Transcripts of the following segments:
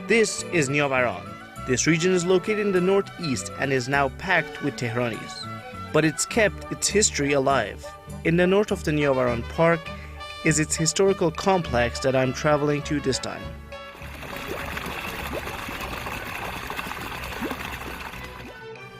This is Niavaran. This region is located in the northeast and is now packed with Tehranis. But it's kept its history alive. In the north of the Niavaran Park is its historical complex that I'm traveling to this time.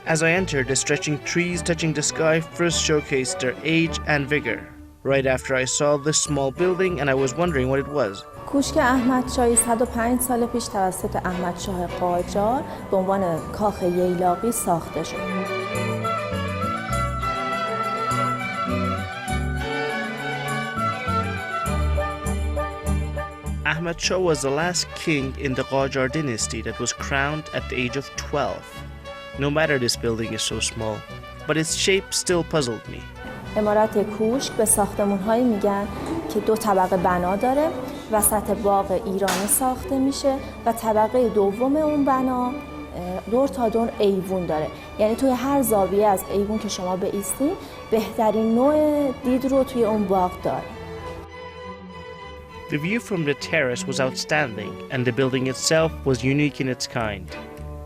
As I entered, the stretching trees touching the sky first showcased their age and vigor. Right after I saw this small building and I was wondering what it was. کوشک احمد شاهی 105 سال پیش توسط احمد شاه قاجار به عنوان کاخ ییلاقی ساخته شد. Ahmad Shah was the last king in the Qajar Dynasty that was crowned at the age of 12. No matter this building is so small, but its shape still puzzled me. عمارت کوشک به ساختمان‌هایی میگن که دو طبقه بنا داره، وسط باغ ایرانی ساخته میشه و طبقه دوم اون بنا دور تا دور ایوون داره. یعنی توی هر زاویه از ایوون که شما بایستین بهترین نوع دید رو توی اون باغ داره. The view from the terrace was outstanding and the building itself was unique in its kind.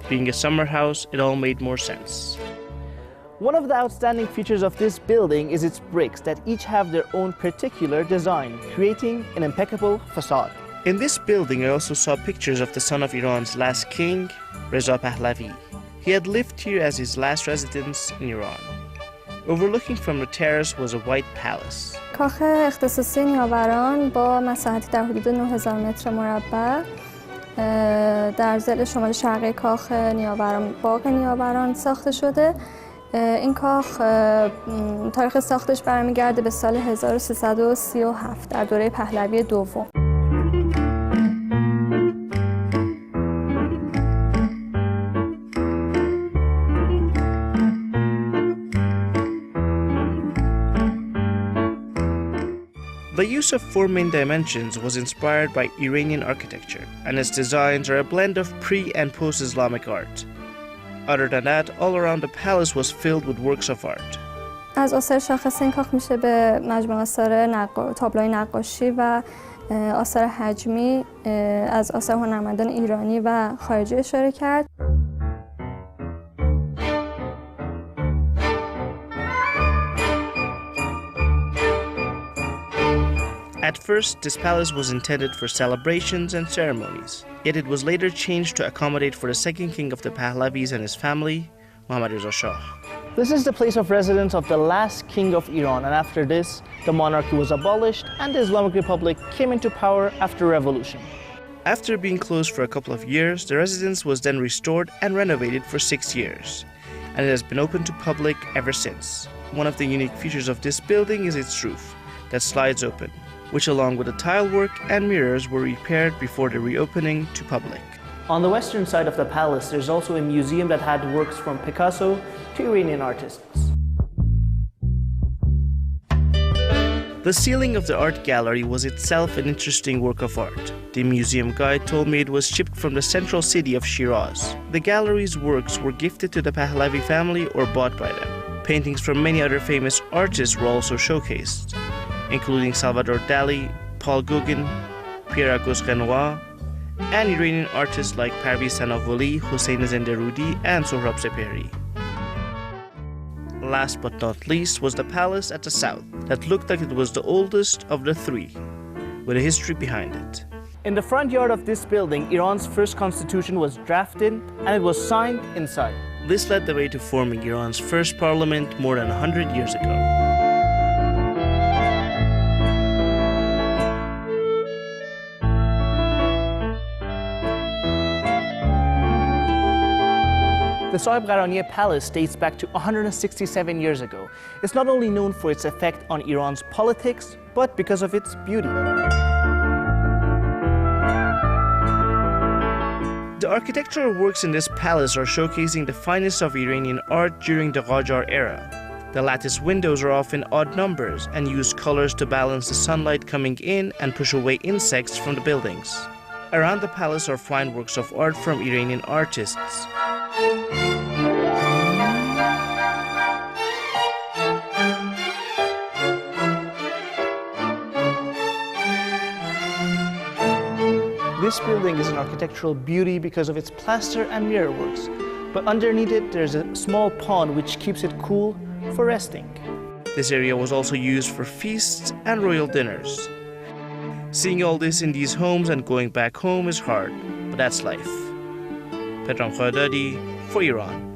Being a summer house, it all made more sense. One of the outstanding features of this building is its bricks that each have their own particular design, creating an impeccable facade. In this building, I also saw pictures of the son of Iran's last king, Reza Pahlavi. He had lived here as his last residence in Iran. Overlooking from the terrace was a white palace. کاخ اختصاصی نیاوران با مساحتی در حدود 9000 متر مربع در ضلع شمال شرقی کاخ نیاوران باغ نیاوران ساخته شده. این کاخ تاریخ ساختش برمیگرده به سال 1337 در دوره پهلوی دوم. The use of four main dimensions was inspired by Iranian architecture, and its designs are a blend of pre- and post-Islamic art. Other than that, all around the palace was filled with works of art. از آثار شاخص این کاخ میشه به مجموعه آثار تابلوهای نقاشی و آثار حجمی از آثار هنرمندان ایرانی و خارجی اشاره کرد. At first, this palace was intended for celebrations and ceremonies, yet it was later changed to accommodate for the second king of the Pahlavis and his family, Mohammad Reza Shah. This is the place of residence of the last king of Iran, and after this, the monarchy was abolished and the Islamic Republic came into power after a revolution. After being closed for a couple of years, the residence was then restored and renovated for 6 years, and it has been open to public ever since. One of the unique features of this building is its roof that slides open, which along with the tile work and mirrors were repaired before the reopening to public. On the western side of the palace, there's also a museum that had works from Picasso to Iranian artists. The ceiling of the art gallery was itself an interesting work of art. The museum guide told me it was shipped from the central city of Shiraz. The gallery's works were gifted to the Pahlavi family or bought by them. Paintings from many other famous artists were also showcased, including Salvador Dali, Paul Gauguin, Pierre-Auguste Renoir, and Iranian artists like Parviz Sanavoli, Hossein Zenderoudi, and Sohrab Sepehri. Last but not least was the palace at the south that looked like it was the oldest of the three, with a history behind it. In the front yard of this building, Iran's first constitution was drafted and it was signed inside. This led the way to forming Iran's first parliament more than 100 years ago. The Saheb Qaranie Palace dates back to 167 years ago. It's not only known for its effect on Iran's politics, but because of its beauty. The architectural works in this palace are showcasing the finest of Iranian art during the Qajar era. The lattice windows are often odd numbers and use colors to balance the sunlight coming in and push away insects from the buildings. Around the palace are fine works of art from Iranian artists. This building is an architectural beauty because of its plaster and mirror works, but underneath it there's a small pond which keeps it cool for resting. This area was also used for feasts and royal dinners. Seeing all this in these homes and going back home is hard, but that's life. Pedram Khordadi for Iran.